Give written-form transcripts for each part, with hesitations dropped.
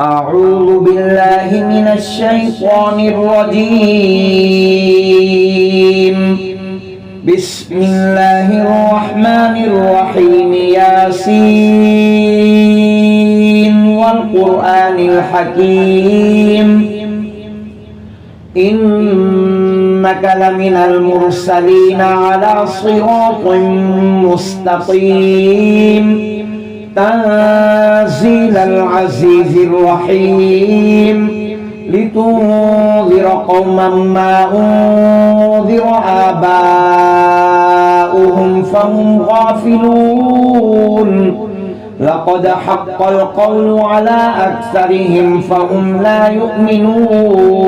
أعوذ بالله من الشيطان الرجيم. بسم الله الرحمن الرحيم. ياسين والقرآن الحكيم إنك لمن المرسلين على صراط مستقيم تنزيل العزيز الرحيم لتنذر قوما ما أنذر آباؤهم فهم غافلون لقد حق القول على أكثرهم فهم لا يؤمنون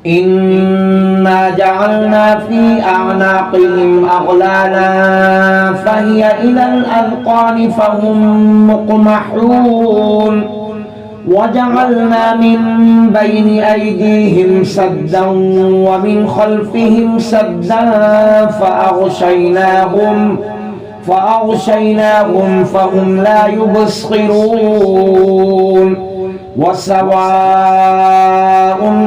إنا جعلنا في أعناقهم أغلالا فهي إلى الأذقان فهم مقمحون وجعلنا من بين أيديهم سدا ومن خلفهم سدا فأغشيناهم فهم لا يبصرون وسواء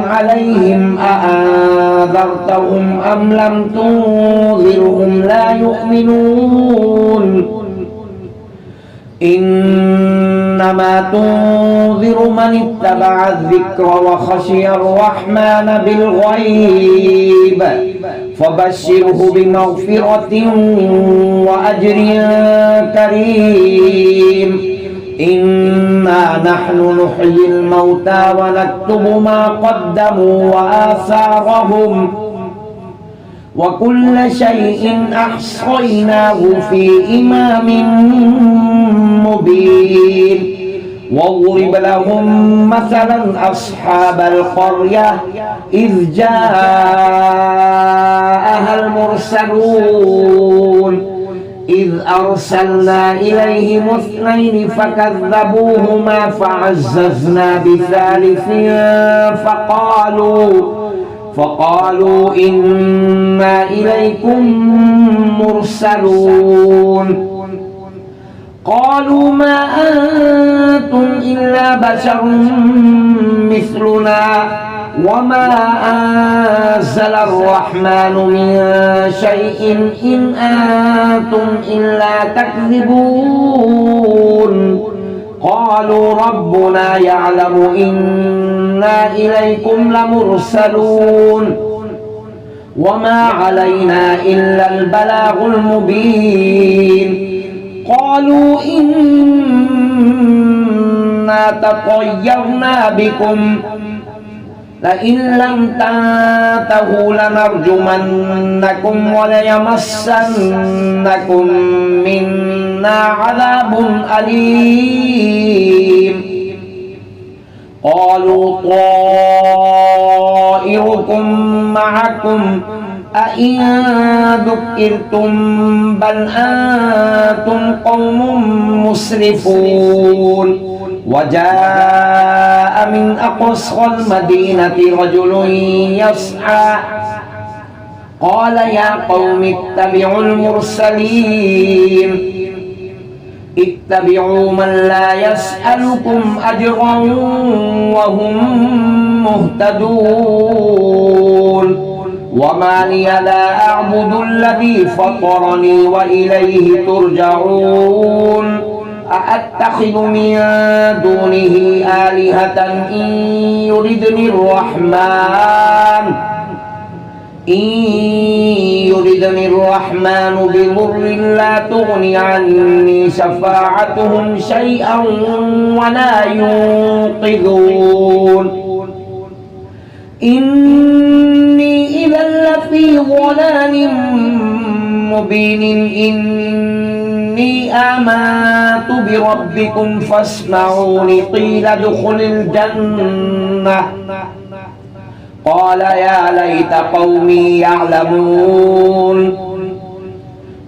عليهم أأنذرتهم أم لم تنذرهم لا يؤمنون إنما تنذر من اتبع الذكر وخشي الرحمن بالغيب فبشره بمغفرة وأجر كريم إنا نحن نحيي الموتى ونكتب ما قدموا وآثارهم وكل شيء أحصيناه في إمام مبين واضرب لهم مثلا أصحاب القرية إذ جاءها المرسلون إذ أرسلنا إليهم اثنين فكذبوهما فعززنا بثالث فقالوا إنا إليكم مرسلون قالوا ما أنتم إلا بشر مثلنا وما أنزل الرحمن من شيء إن أنتم إلا تكذبون قالوا ربنا يعلم إنا إليكم لمرسلون وما علينا إلا البلاغ المبين قالوا إنا تطيرنا بكم لئن لم تنتهوا لنرجمنكم وليمسنكم منا عذاب أليم قالوا طائركم معكم أئن ذكرتم بل أنتم قوم مسرفون وجاء من أقصى المدينة رجل يسعى قال يا قوم اتبعوا المرسلين اتبعوا من لا يسألكم أجرا وهم مهتدون وما لي لا أعبد الذي فطرني وإليه ترجعون أأتخذ من دونه آلهة إن يردني الرحمن بضر لا تغني عني شفاعتهم شيئا ولا ينقذون إني إذا لفي ضلال مبين إني آمنت بربكم فاسمعوني قيل ادخل الجنة قال يا ليت قومي يعلمون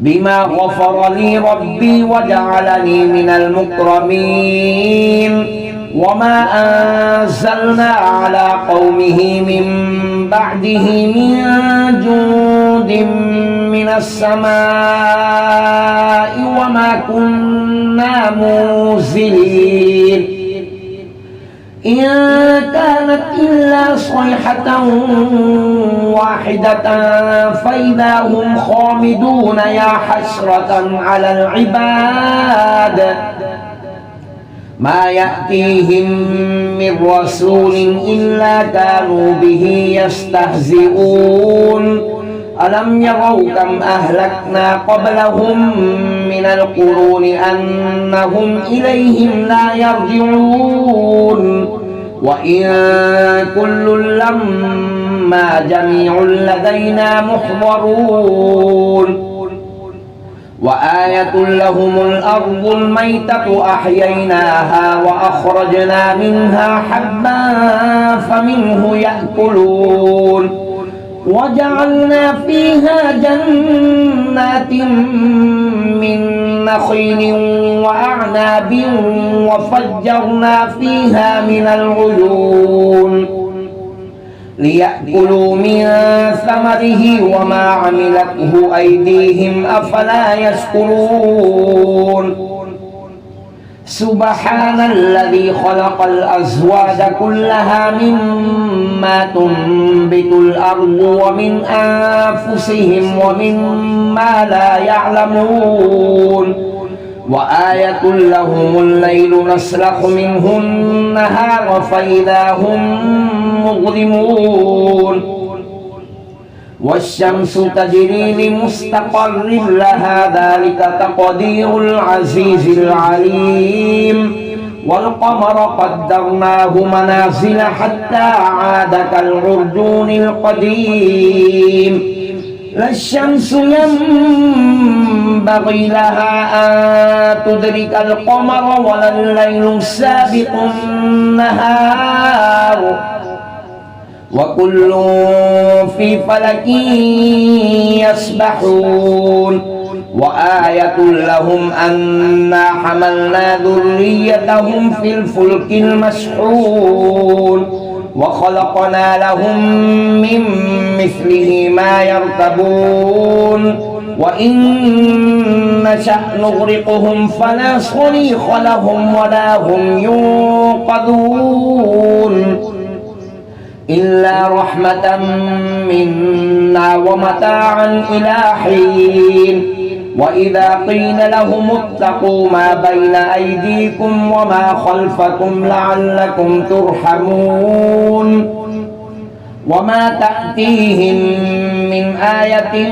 بما غفر لي ربي وجعلني من المكرمين وما أنزلنا على قومه من بعده من جند من السماء وما كنا منزلين إن كانت إلا صيحة واحدة فإذا هم خامدون يا حسرة على العباد ما يأتيهم من رسول إلا كانوا به يستهزئون ألم يروا كم أهلكنا قبلهم من القرون أنهم إليهم لا يرجعون وإن كل لما جميع لدينا محضرون وآية لهم الأرض الميتة أحييناها وأخرجنا منها حبا فمنه يأكلون وجعلنا فيها جنات من نخيل وأعناب وفجرنا فيها من العيون ليأكلوا من ثمره وما عملته أيديهم أفلا يشكرون سبحان الذي خلق الأزواج كلها مما تنبت الأرض ومن أنفسهم ومما لا يعلمون وآية لهم الليل نسلخ منه النهار فإذا هم مظلمون والشمس تجري لمستقر لها ذلك تقدير العزيز العليم والقمر قدرناه منازل حتى عاد كالعرجون القديم لا الشمس ينبغي لها أن تدرك القمر ولا الليل سابق النهار وكل في فلك يسبحون وآية لهم أنا حملنا ذريتهم في الفلك المشحون وخلقنا لهم من مثله ما يركبون وإن نشأ نغرقهم فلا صريخ لهم ولا هم ينقذون إلا رحمة منا ومتاعا إلى حين وإذا قيل لهم اتقوا ما بين أيديكم وما خلفكم لعلكم ترحمون وما تأتيهم من آية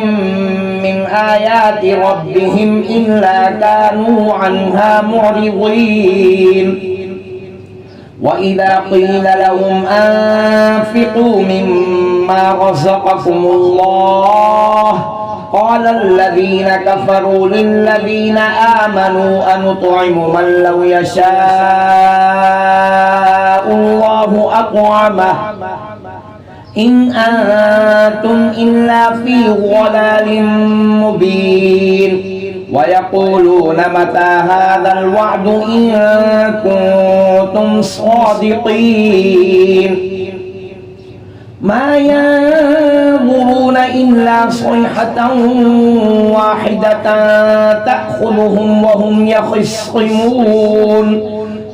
من آيات ربهم إلا كانوا عنها معرضين وإذا قيل لهم أنفقوا مما رزقكم الله قال الذين كفروا للذين آمنوا أنطعم من لو يشاء الله أطعمه إن أنتم إلا في ضلال مبين ويقولون متى هذا الوعد إن كنتم صادقين ما ينظرون إلا صيحة واحدة تأخذهم وهم يخصمون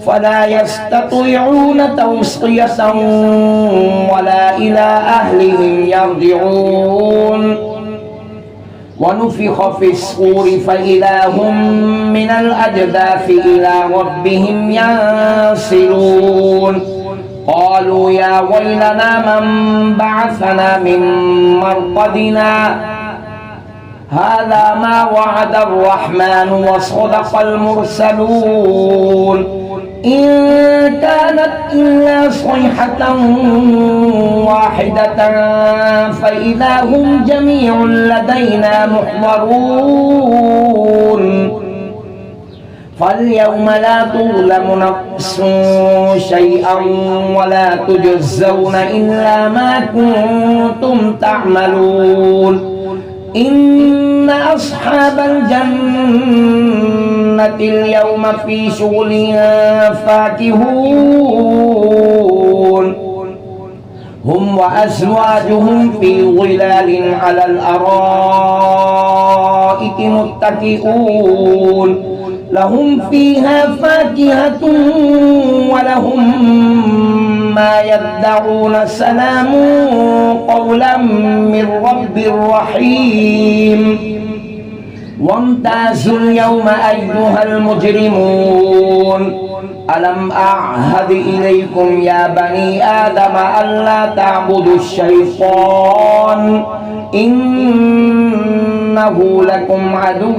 فلا يستطيعون توصية ولا إلى أهلهم يرجعون ونفخ في الصور فإذا هم من الأجداث إلى ربهم ينسلون قالوا يا ويلنا من بعثنا من مرقدنا هذا ما وعد الرحمن وصدق المرسلون إن كانت إلا صيحة واحدة فإذا هم جميع لدينا محضرون فاليوم لا تظلم نفس شيئا ولا تجزون إلا ما كنتم تعملون إن أصحاب الجنة اليوم في شغل فاكهون هم وأزواجهم في ظلال على الأرائك متكئون لهم فيها فاكهة ولهم ما يدعون سلام قولا من رب رحيم وامتازوا اليوم أيها المجرمون ألم أعهد إليكم يا بني آدم ألا تعبدوا الشيطان إنه لكم عدو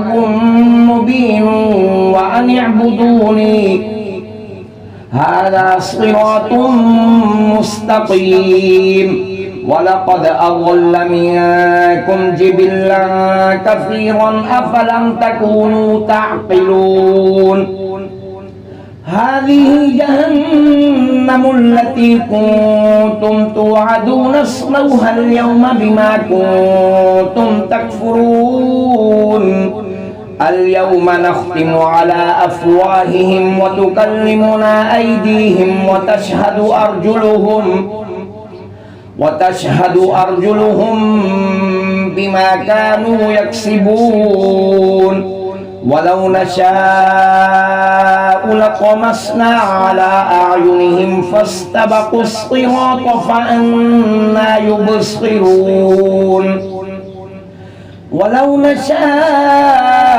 مبين وأن اعبدوني هذا صراط مستقيم ولقد أضل منكم جبلا كثيرا أفلم تكونوا تعقلون هذه جهنم التي كنتم توعدون اصلوها اليوم بما كنتم تكفرون اليوم نختم على أفواههم وتكلمنا أيديهم وتشهد أرجلهم بما كانوا يكسبون ولو نشاء لطمسنا على أعينهم فاستبقوا الصراط فأنى يبصرون ولو نشاء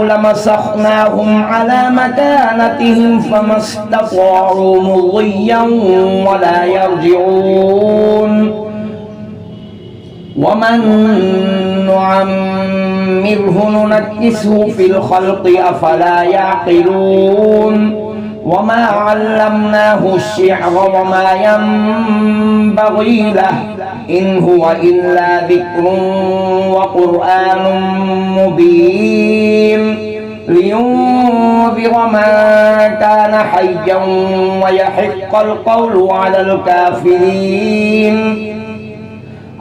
لمسخناهم على مكانتهم فما استطاعوا مضيا ولا يرجعون ومن نعمره ننكسه في الخلق أفلا يعقلون وما علمناه الشعر وما ينبغي له إن هو إلا ذكر وقرآن مبين لينذر من كان حيا ويحق القول على الكافرين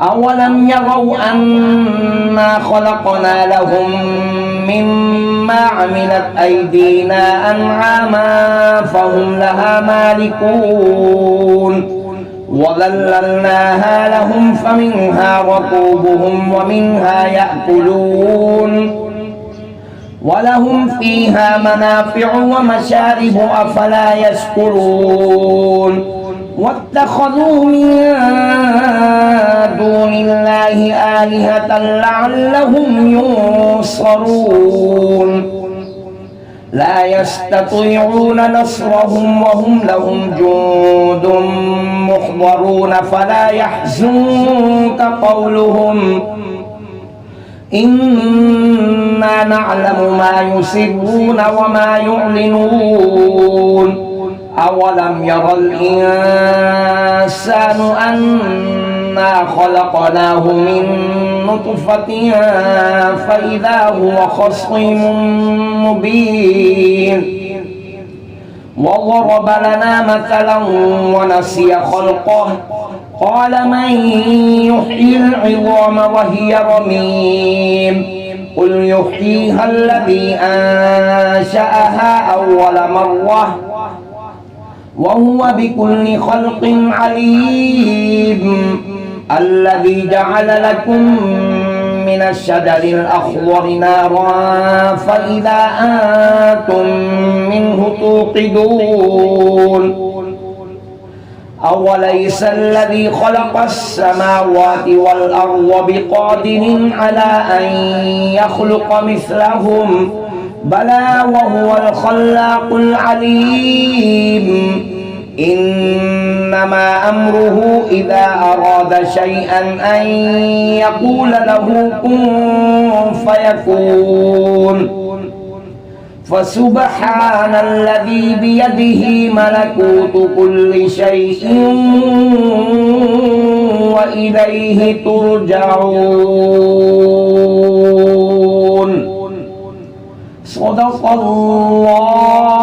أولم يروا أنا خلقنا لهم مما عملت أيدينا أنعاما فهم لها مالكون وذللناها لهم فمنها ركوبهم ومنها يأكلون ولهم فيها منافع ومشارب أفلا يشكرون واتخذوا من دون الله آلهة لعلهم ينصرون لا يستطيعون نصرهم وهم لهم جند محضرون فلا يحزنك قولهم إنا نعلم ما يسرون وما يعلنون أولم ير الإنسان أنا خلقناه من نطفة فإذا هو خصيم مبين وضرب لنا مثلا ونسي خلقه قال من يحيي العظام وهي رميم قل يحييها الذي أنشأها أول مرة وهو بكل خلق عليم الذي جعل لكم من الشجر الأخضر نارا فإذا أنتم منه توقدون أوليس الذي خلق السماوات والأرض بقادر على أن يخلق مثلهم بلى وهو الخلاق العليم إنما أمره إذا أراد شيئا أن يقول له كن فيكون فسبحان الذي بيده ملكوت كل شيء وإليه ترجعون صدق الله